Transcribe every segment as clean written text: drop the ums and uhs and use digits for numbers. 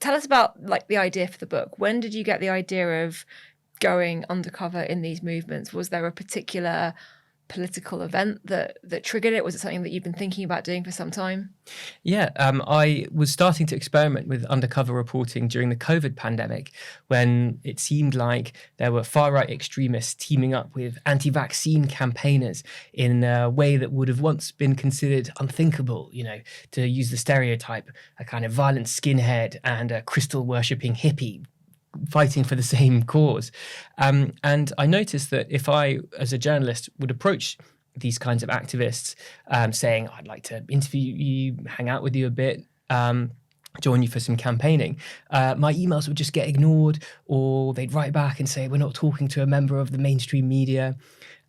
tell us about like the idea for the book. When did you get the idea of going undercover in these movements? Was there a particular political event that triggered it? Was it something that you've been thinking about doing for some time? Yeah, I was starting to experiment with undercover reporting during the COVID pandemic, when it seemed like there were far-right extremists teaming up with anti-vaccine campaigners in a way that would have once been considered unthinkable, to use the stereotype, a kind of violent skinhead and a crystal-worshipping hippie fighting for the same cause. And I noticed that if I, as a journalist, would approach these kinds of activists saying, I'd like to interview you, hang out with you a bit, join you for some campaigning, my emails would just get ignored, or they'd write back and say, we're not talking to a member of the mainstream media.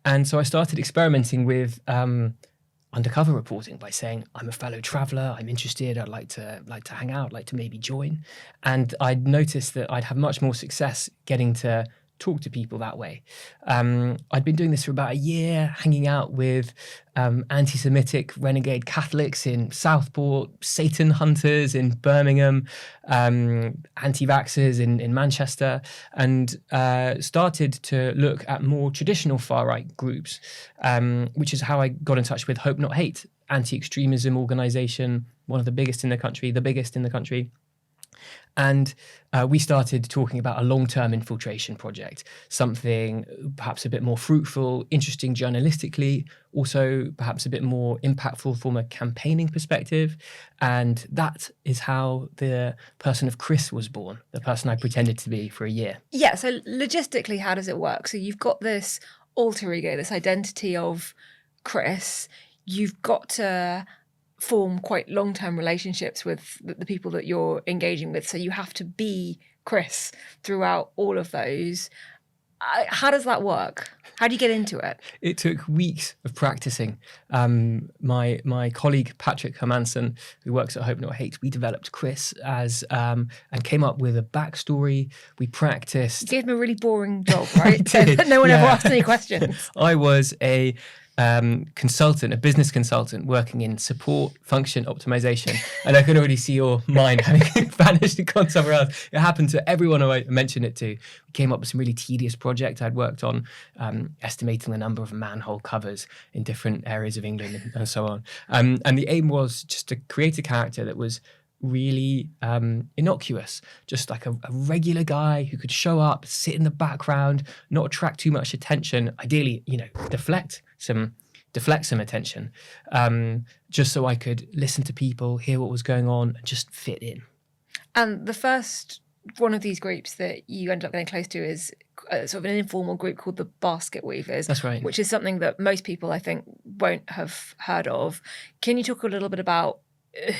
And so I started experimenting with undercover reporting by saying, I'm a fellow traveller, I'm interested, I'd like to hang out, like to maybe join. And I'd noticed that I'd have much more success getting to talk to people that way. I'd been doing this for about a year, hanging out with anti-Semitic renegade Catholics in Southport, Satan hunters in Birmingham, anti-vaxxers in Manchester, and started to look at more traditional far-right groups, which is how I got in touch with Hope Not Hate, anti-extremism organisation, one of the biggest in the country, And we started talking about a long-term infiltration project, something perhaps a bit more fruitful, interesting journalistically, also perhaps a bit more impactful from a campaigning perspective. And that is how the person of Chris was born, the person I pretended to be for a year. Yeah, so logistically, how does it work? So you've got this alter ego, this identity of Chris. You've got to form quite long-term relationships with the people that you're engaging with. So you have to be Chris throughout all of those. How does that work? How do you get into it? It took weeks of practicing. My colleague, Patrick Hermanson, who works at Hope Not Hate, we developed Chris as and came up with a backstory. We practiced. You gave him a really boring job, right? Did, no one ever asked any questions. I was a consultant, a business consultant working in support function optimization. And I could already see your mind having vanished and gone somewhere else. It happened to everyone I mentioned it to. We came up with some really tedious project I'd worked on, estimating the number of manhole covers in different areas of England and so on. And the aim was just to create a character that was really innocuous, just like a regular guy who could show up, sit in the background, not attract too much attention, ideally, deflect some attention, just so I could listen to people, hear what was going on, and just fit in. And the first one of these groups that you ended up getting close to is sort of an informal group called the Basket Weavers. That's right. Which is something that most people, I think, won't have heard of. Can you talk a little bit about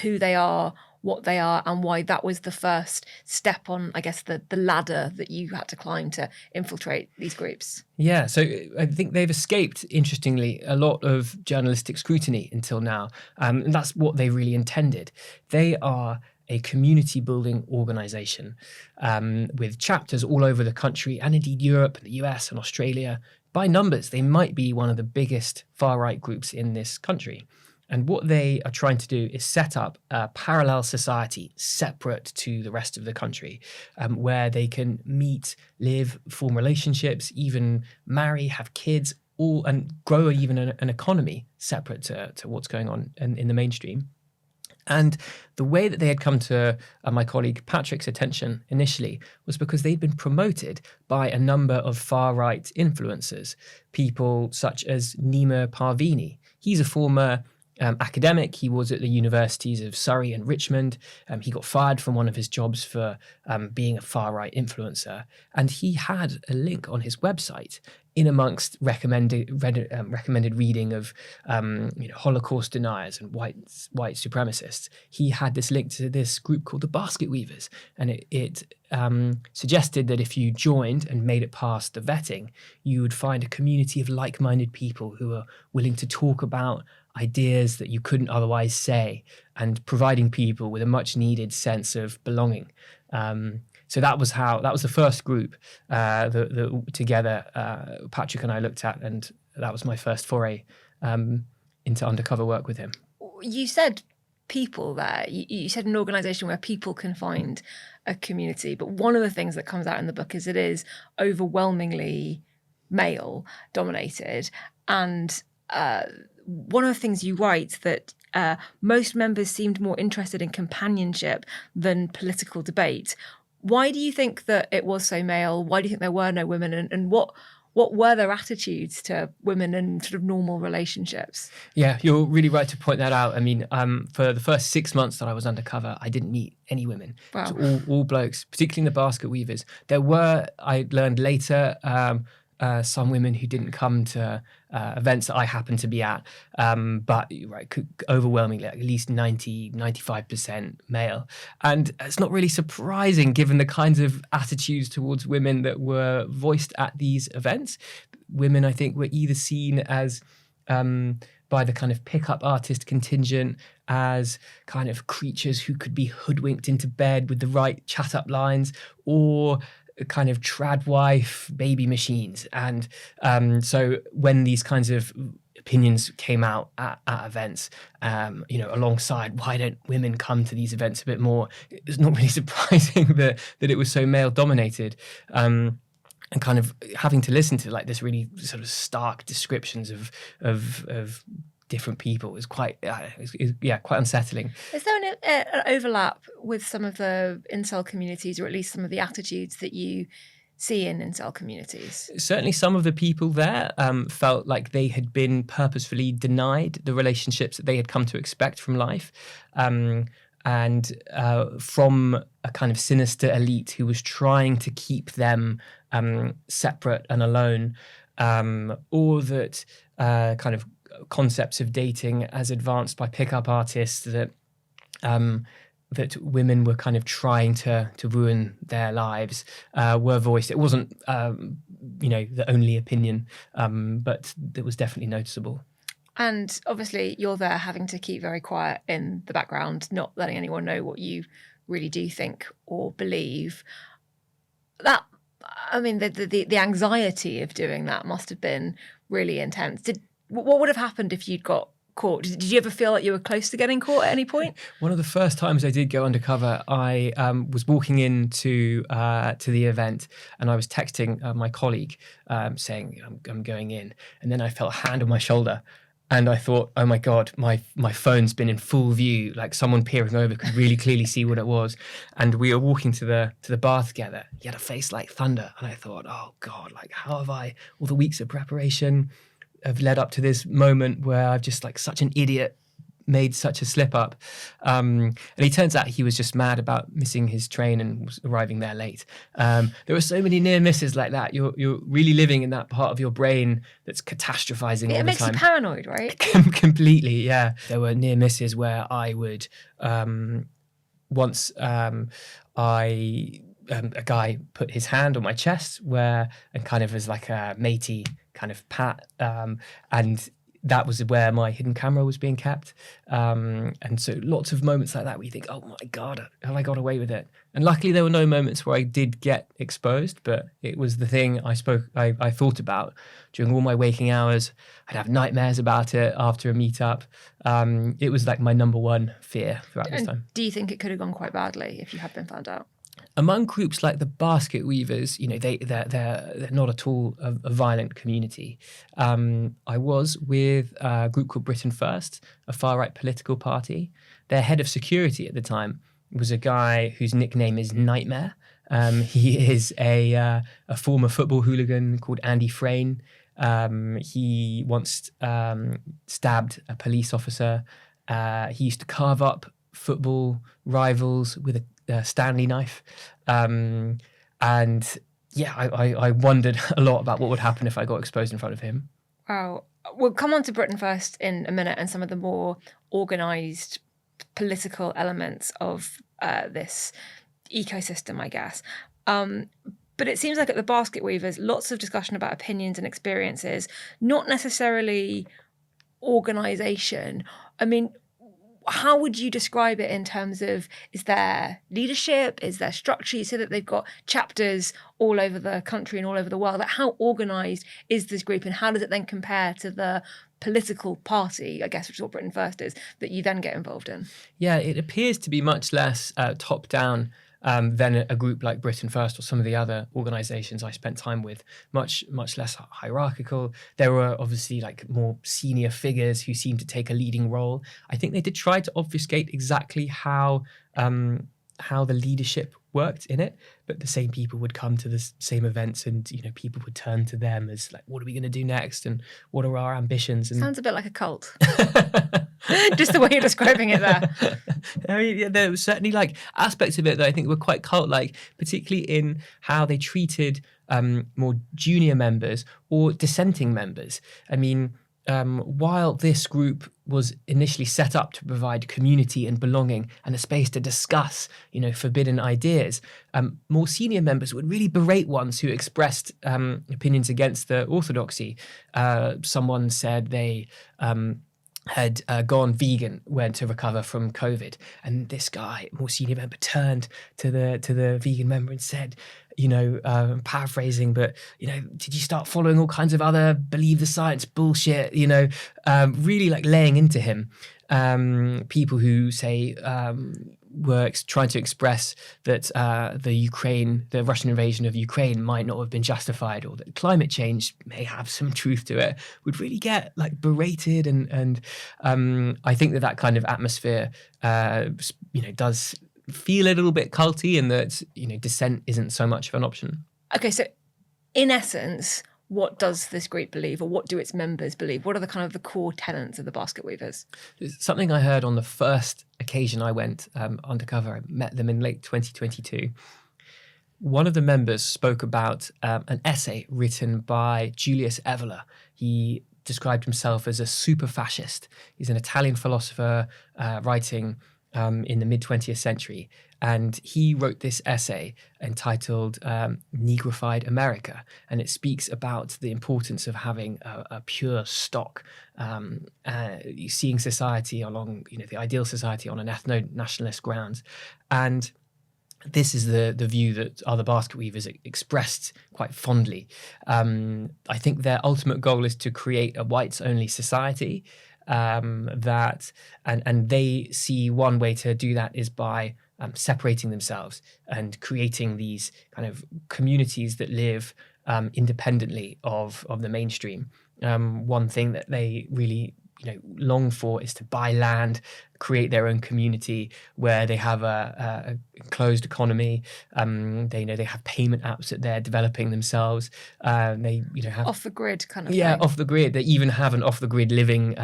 who they are, what they are, and why that was the first step on, I guess, the ladder that you had to climb to infiltrate these groups? Yeah, so I think they've escaped, interestingly, a lot of journalistic scrutiny until now. And that's what they really intended. They are a community building organisation with chapters all over the country and indeed Europe and the US and Australia. By numbers, they might be one of the biggest far-right groups in this country. And what they are trying to do is set up a parallel society separate to the rest of the country, where they can meet, live, form relationships, even marry, have kids, all, and grow even an economy separate to what's going on in the mainstream. And the way that they had come to my colleague Patrick's attention initially was because they'd been promoted by a number of far-right influencers, people such as Nima Parvini. He's a former academic. He was at the universities of Surrey and Richmond. He got fired from one of his jobs for being a far-right influencer. And he had a link on his website in amongst recommended reading of Holocaust deniers and white supremacists. He had this link to this group called the Basket Weavers. And it suggested that if you joined and made it past the vetting, you would find a community of like-minded people who are willing to talk about ideas that you couldn't otherwise say, and providing people with a much needed sense of belonging. So that was the first group that together Patrick and I looked at, and that was my first foray into undercover work with him. You said people there. You said an organisation where people can find a community, but one of the things that comes out in the book is it is overwhelmingly male dominated, and one of the things you write that most members seemed more interested in companionship than political debate. Why do you think that it was so male? Why do you think there were no women? And what were their attitudes to women and sort of normal relationships? Yeah, you're really right to point that out. I mean, for the first 6 months that I was undercover, I didn't meet any women. Wow. It was all blokes, particularly in the basket weavers. There were, I learned later, some women who didn't come to events that I happened to be at, but overwhelmingly, at least 95% male. And it's not really surprising given the kinds of attitudes towards women that were voiced at these events. Women, I think, were either seen as, by the kind of pickup artist contingent, as kind of creatures who could be hoodwinked into bed with the right chat-up lines, or kind of trad wife baby machines. And so when these kinds of opinions came out at events, alongside why don't women come to these events a bit more, it's not really surprising that it was so male dominated. And kind of having to listen to like this really sort of stark descriptions of different people is quite unsettling. Is there an overlap with some of the incel communities, or at least some of the attitudes that you see in incel communities? Certainly some of the people there felt like they had been purposefully denied the relationships that they had come to expect from life. And from a kind of sinister elite who was trying to keep them separate and alone, or that kind of concepts of dating as advanced by pickup artists that women were kind of trying to ruin their lives were voiced. It wasn't the only opinion, but it was definitely noticeable. And obviously you're there having to keep very quiet in the background, not letting anyone know what you really do think or believe. That, I mean, the anxiety of doing that must have been really intense. What would have happened if you'd got caught? Did you ever feel like you were close to getting caught at any point? One of the first times I did go undercover, I was walking into to the event, and I was texting my colleague saying I'm going in, and then I felt a hand on my shoulder. And I thought, oh my God, my phone's been in full view. Like someone peering over could really clearly see what it was. And we were walking to the bar together. He had a face like thunder. And I thought, oh God, like how have I, all the weeks of preparation have led up to this moment where I've just like such an idiot made such a slip up. And it turns out he was just mad about missing his train and was arriving there late. There were so many near misses like that. You're really living in that part of your brain that's catastrophizing all the time. It makes you paranoid, right? Completely, yeah. There were near misses where I would, once a guy put his hand on my chest and kind of as like a matey kind of pat, and that was where my hidden camera was being kept. And so lots of moments like that where you think, oh my God, have I got away with it? And luckily there were no moments where I did get exposed, but it was the thing I thought about during all my waking hours. I'd have nightmares about it after a meetup. It was like my number one fear throughout this time. Do you think it could have gone quite badly if you had been found out? Among groups like the basket weavers, they're not at all a violent community. I was with a group called Britain First, a far-right political party. Their head of security at the time was a guy whose nickname is Nightmare. He is a former football hooligan called Andy Frayne. He once stabbed a police officer. He used to carve up football rivals with a Stanley knife. I wondered a lot about what would happen if I got exposed in front of him. Wow. We'll come on to Britain First in a minute and some of the more organised political elements of this ecosystem, I guess. But it seems like at the basket weavers, lots of discussion about opinions and experiences, not necessarily organisation. I mean, how would you describe it in terms of, is there leadership? Is there structure? You said that they've got chapters all over the country and all over the world. Like, how organised is this group, and how does it then compare to the political party, I guess, which is what Britain First is, that you then get involved in? Yeah, it appears to be much less top-down than a group like Britain First or some of the other organisations I spent time with. Much less hierarchical. There were obviously like more senior figures who seemed to take a leading role. I think they did try to obfuscate exactly how the leadership worked in it, but the same people would come to the same events, and people would turn to them as like, what are we going to do next, and what are our ambitions? And sounds a bit like a cult. Just the way you're describing it there. I mean, yeah, there was certainly like aspects of it that I think were quite cult-like, particularly in how they treated more junior members or dissenting members. I mean, while this group was initially set up to provide community and belonging and a space to discuss, forbidden ideas, more senior members would really berate ones who expressed opinions against the orthodoxy. Someone said they had gone vegan when to recover from COVID, and this guy, more senior member, turned to the vegan member and said, paraphrasing, but did you start following all kinds of other believe the science bullshit? Really like laying into him. People who say were trying to express that the Russian invasion of Ukraine might not have been justified, or that climate change may have some truth to it, would really get like berated, and I think that kind of atmosphere, does feel a little bit culty, and that dissent isn't so much of an option. Okay, so in essence, what does this group believe, or what do its members believe? What are the kind of the core tenets of the Basket Weavers? Something I heard on the first occasion I went undercover. I met them in late 2022. One of the members spoke about an essay written by Julius Evola. He described himself as a super fascist. He's an Italian philosopher writing in the mid-20th century. And he wrote this essay entitled Negrified America. And it speaks about the importance of having a pure stock, seeing society along, the ideal society on an ethno-nationalist grounds. And this is the view that other basket weavers expressed quite fondly. I think their ultimate goal is to create a whites-only society, and they see one way to do that is by separating themselves and creating these kind of communities that live independently of the mainstream. One thing that they really long for is to buy land, create their own community where they have a closed economy. They have payment apps that they're developing themselves. They have off the grid kind of thing. Off the grid. They even have an off the grid living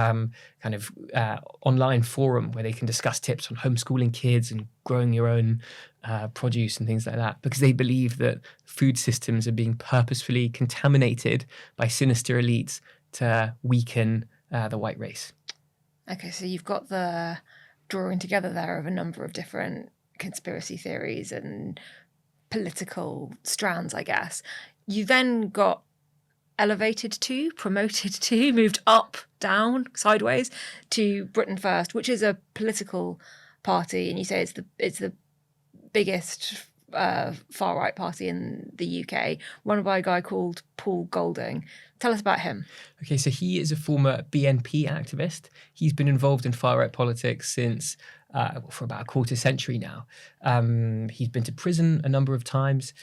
online forum where they can discuss tips on homeschooling kids and growing your own produce and things like that, because they believe that food systems are being purposefully contaminated by sinister elites to weaken the white race. Okay, so you've got the drawing together there of a number of different conspiracy theories and political strands, I guess. You then got promoted to, moved up, down, sideways to Britain First, which is a political party, and you say it's the biggest far right party in the UK, run by a guy called Paul Golding. Tell us about him. Okay, so he is a former BNP activist. He's been involved in far right politics since for about a quarter century now. He's been to prison a number of times.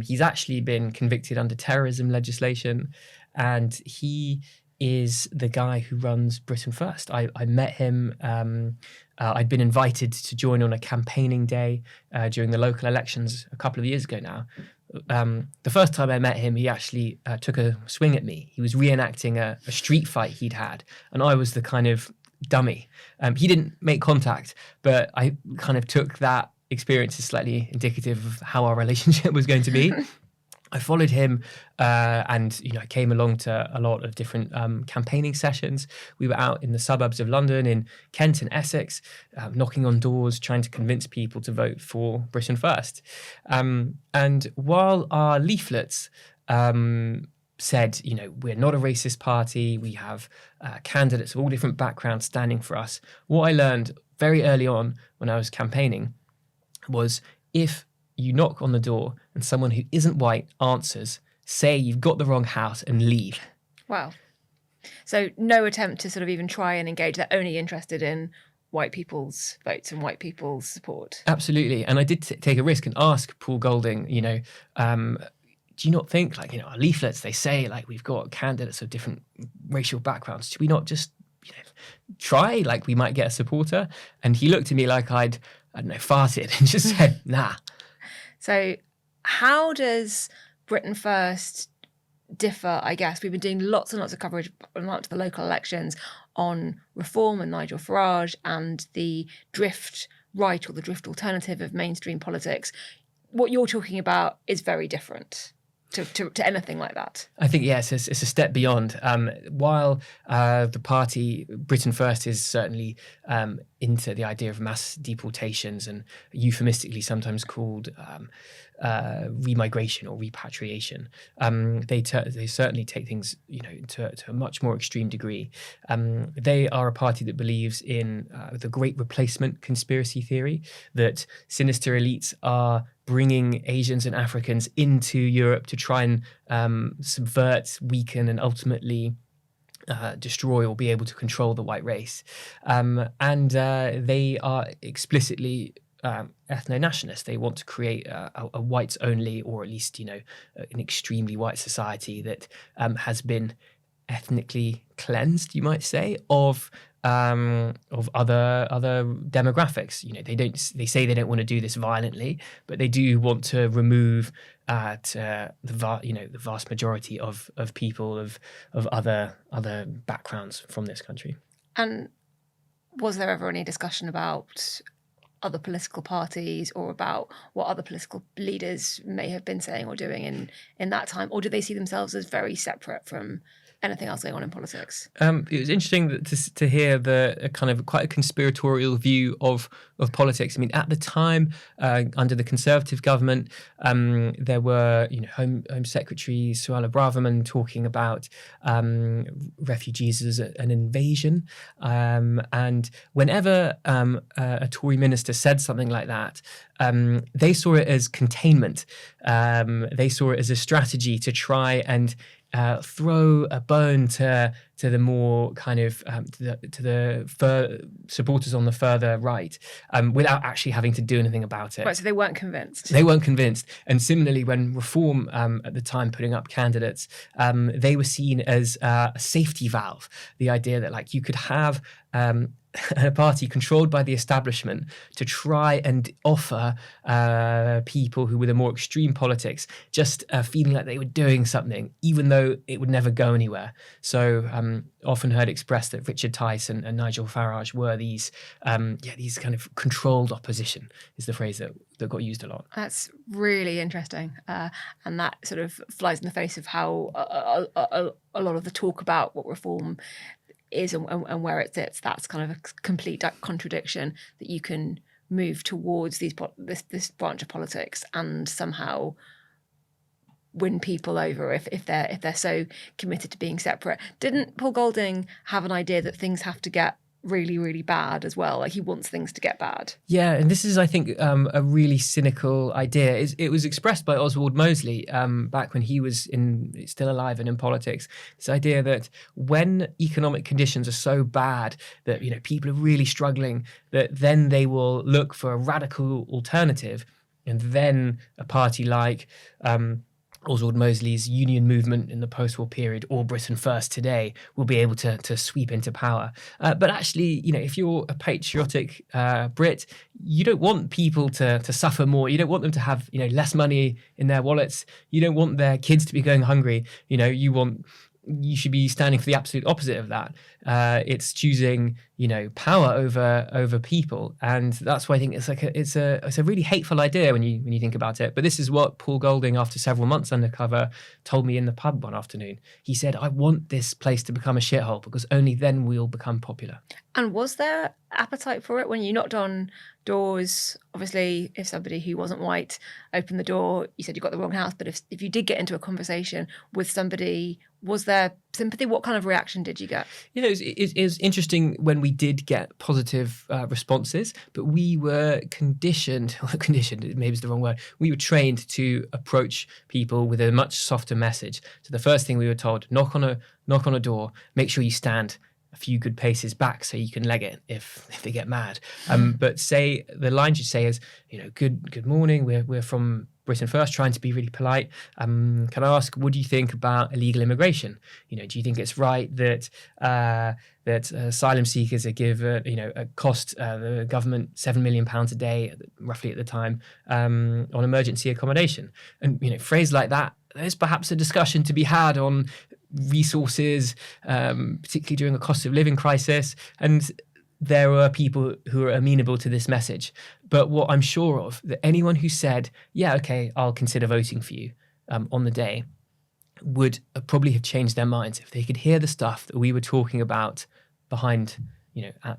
He's actually been convicted under terrorism legislation, and he is the guy who runs Britain First. I met him. I'd been invited to join on a campaigning day during the local elections a couple of years ago now. The first time I met him, he actually took a swing at me. He was reenacting a street fight he'd had, and I was the kind of dummy. He didn't make contact, but I kind of took that experience as slightly indicative of how our relationship was going to be. I followed him and I came along to a lot of different campaigning sessions. We were out in the suburbs of London, in Kent and Essex, knocking on doors, trying to convince people to vote for Britain First. And while our leaflets said, we're not a racist party, we have candidates of all different backgrounds standing for us, what I learned very early on when I was campaigning was, if you knock on the door and someone who isn't white answers, say you've got the wrong house and leave. Wow. So no attempt to sort of even try and engage. They're only interested in white people's votes and white people's support. Absolutely. And I did take a risk and ask Paul Golding, do you not think, like, our leaflets, they say, like, we've got candidates of different racial backgrounds. Should we not just, try, like, we might get a supporter? And he looked at me like I don't know, farted and just said, nah. So how does Britain First differ, I guess? We've been doing lots and lots of coverage on up to the local elections on Reform and Nigel Farage and the drift right or the drift alternative of mainstream politics. What you're talking about is very different to anything like that. I think, yes, it's a step beyond. While the party Britain First is certainly into the idea of mass deportations and euphemistically sometimes called remigration or repatriation, they certainly take things to a much more extreme degree. They are a party that believes in the Great Replacement conspiracy theory, that sinister elites are bringing Asians and Africans into Europe to try and subvert, weaken, and ultimately destroy or be able to control the white race. And they are explicitly ethno-nationalist. They want to create a whites-only, or at least, an extremely white society that has been ethnically cleansed, you might say, of other demographics. They say they don't want to do this violently, but they do want to remove the vast majority of people of other backgrounds from this country. And was there ever any discussion about other political parties or about what other political leaders may have been saying or doing in that time, or do they see themselves as very separate from anything else going on in politics? It was interesting to hear the kind of quite a conspiratorial view of politics. I mean, at the time, under the Conservative government, there were Home Secretary Suella Braverman talking about refugees as an invasion, and whenever a Tory minister said something like that, they saw it as containment. They saw it as a strategy to try and throw a bone to the more kind of to the supporters on the further right, without actually having to do anything about it. Right, so they weren't convinced. They weren't convinced. And similarly, when Reform at the time putting up candidates, they were seen as a safety valve. The idea that, like, you could have a party controlled by the establishment to try and offer people who were the more extreme politics just a feeling like they were doing something, even though it would never go anywhere. So often heard expressed that Richard Tice and Nigel Farage were these kind of controlled opposition, is the phrase that got used a lot. That's really interesting. And that sort of flies in the face of how a lot of the talk about what Reform is and where it sits. That's kind of a complete contradiction, that you can move towards this branch of politics and somehow win people over if they're so committed to being separate. Didn't Paul Golding have an idea that things have to get really, really bad as well? Like, he wants things to get bad. Yeah, and this is, I think, a really cynical idea. It was expressed by Oswald Mosley back when he was still alive and in politics. This idea that when economic conditions are so bad that people are really struggling, that then they will look for a radical alternative, and then a party like Oswald Mosley's union movement in the post-war period, or Britain First today, will be able to sweep into power. But actually, if you're a patriotic Brit, you don't want people to suffer more. You don't want them to have less money in their wallets. You don't want their kids to be going hungry. You should be standing for the absolute opposite of that. It's choosing, power over people, and that's why I think it's a really hateful idea when you think about it. But this is what Paul Golding, after several months undercover, told me in the pub one afternoon. He said, "I want this place to become a shithole because only then we'll become popular." And was there appetite for it when you knocked on doors? Obviously, if somebody who wasn't white opened the door, you said you got the wrong house. But if you did get into a conversation with somebody, was there sympathy? What kind of reaction did you get? It was interesting when we did get positive responses, but we were conditioned, maybe is the wrong word, we were trained to approach people with a much softer message. So the first thing we were told, knock on a door, make sure you stand a few good paces back so you can leg it if they get mad. But say the line should say is, good morning, we're from Britain First, trying to be really polite. Can I ask, what do you think about illegal immigration? Do you think it's right that asylum seekers are given, cost the government £7 million a day, roughly at the time, on emergency accommodation? And phrase like that, there's perhaps a discussion to be had on resources, particularly during a cost of living crisis. And there were people who are amenable to this message. But what I'm sure of, that anyone who said, yeah, okay, I'll consider voting for you on the day, would probably have changed their minds if they could hear the stuff that we were talking about behind,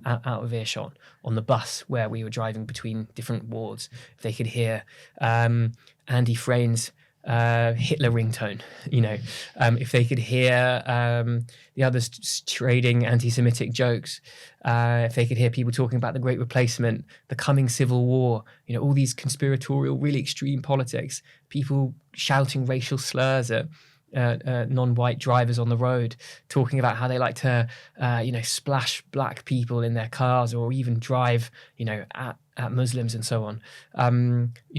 out of earshot on the bus where we were driving between different wards. If they could hear Andy Frain's Hitler ringtone, if they could hear the others trading anti-Semitic jokes, if they could hear people talking about the Great Replacement, the coming civil war, all these conspiratorial, really extreme politics, people shouting racial slurs at non-white drivers on the road, talking about how they like to, splash black people in their cars or even drive, at Muslims and so on.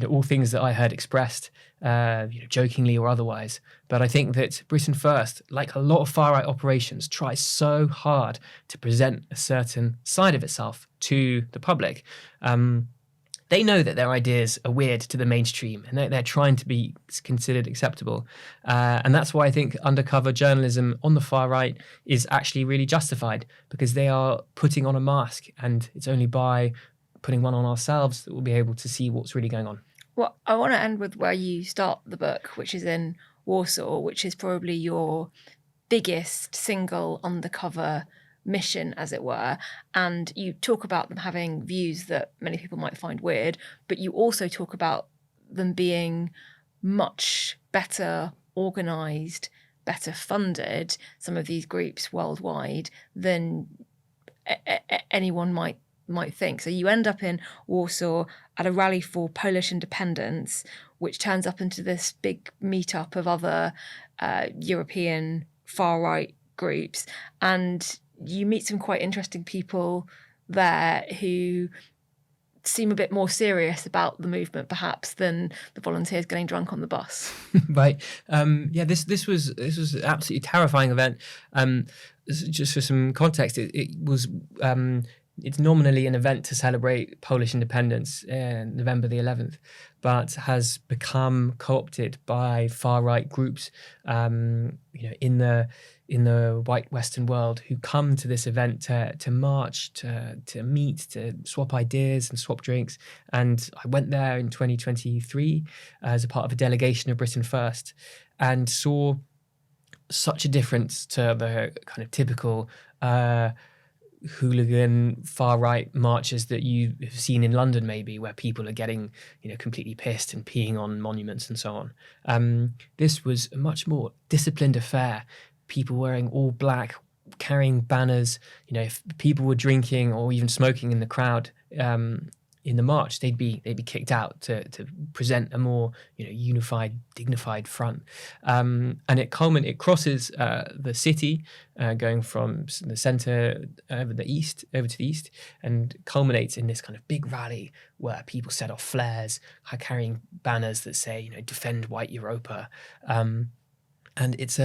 All things that I heard expressed, jokingly or otherwise. But I think that Britain First, like a lot of far-right operations, tries so hard to present a certain side of itself to the public. They know that their ideas are weird to the mainstream and they're trying to be considered acceptable. And that's why I think undercover journalism on the far right is actually really justified, because they are putting on a mask, and it's only by putting one on ourselves that we'll be able to see what's really going on. Well, I want to end with where you start the book, which is in Warsaw, which is probably your biggest single undercover mission, as it were. And you talk about them having views that many people might find weird, but you also talk about them being much better organised, better funded, some of these groups worldwide, than anyone might think. So you end up in Warsaw at a rally for Polish independence, which turns up into this big meetup of other European far-right groups. And you meet some quite interesting people there who seem a bit more serious about the movement, perhaps, than the volunteers getting drunk on the bus. Right. This was an absolutely terrifying event. Just for some context, it was it's nominally an event to celebrate Polish independence, November the 11th, but has become co-opted by far-right groups, in the white Western world, who come to this event to march, to meet, to swap ideas and swap drinks. And I went there in 2023 as a part of a delegation of Britain First, and saw such a difference to the kind of typical hooligan far-right marches that you have seen in London, maybe, where people are getting completely pissed and peeing on monuments and so on. This was a much more disciplined affair. People wearing all black, carrying banners. If people were drinking or even smoking in the crowd in the march, they'd be kicked out to present a more unified, dignified front. And it crosses the city, going from the centre over to the east, and culminates in this kind of big rally where people set off flares, carrying banners that say "Defend White Europa." And it's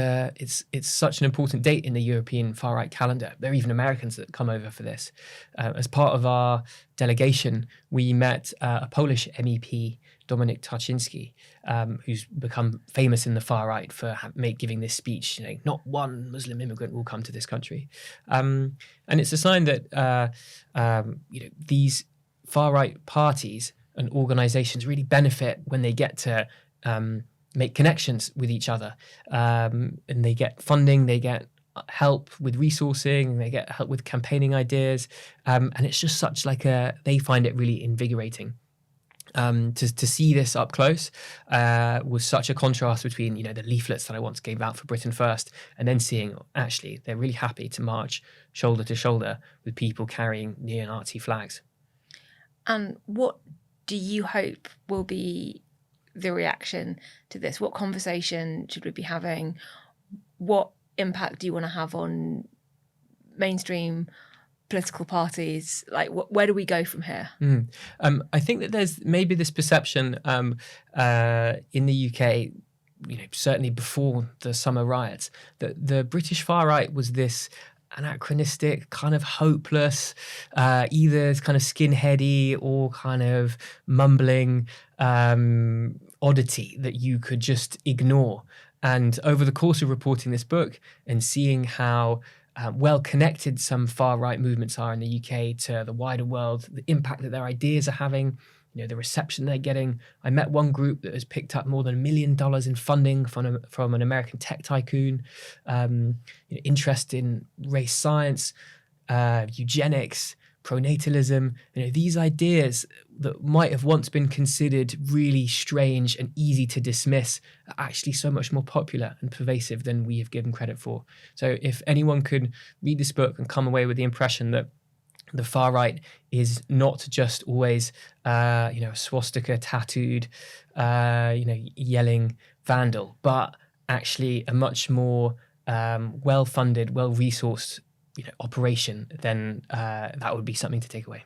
such an important date in the European far-right calendar. There are even Americans that come over for this. As part of our delegation, we met a Polish MEP, Dominik Tarczynski, who's become famous in the far-right for giving this speech, not one Muslim immigrant will come to this country. And it's a sign that these far-right parties and organizations really benefit when they get to make connections with each other, and they get funding, they get help with resourcing, they get help with campaigning ideas, and it's just such like they find it really invigorating. To see this up close was such a contrast between, the leaflets that I once gave out for Britain First, and then seeing actually they're really happy to march shoulder to shoulder with people carrying neo-Nazi flags. And what do you hope will be the reaction to this? What conversation should we be having? What impact do you want to have on mainstream political parties? Like, where do we go from here? I think that there's maybe this perception in the UK, certainly before the summer riots, that the British far right was this anachronistic, kind of hopeless, either kind of skinheady or kind of mumbling oddity that you could just ignore. And over the course of reporting this book and seeing how well connected some far right movements are in the UK to the wider world, the impact that their ideas are having, the reception they're getting. I met one group that has picked up more than $1 million in funding from an American tech tycoon, interest in race science, eugenics, pronatalism. These ideas that might have once been considered really strange and easy to dismiss are actually so much more popular and pervasive than we have given credit for. So if anyone could read this book and come away with the impression that the far right is not just always, a swastika tattooed, yelling vandal, but actually a much more well-funded, well-resourced, operation, then that would be something to take away.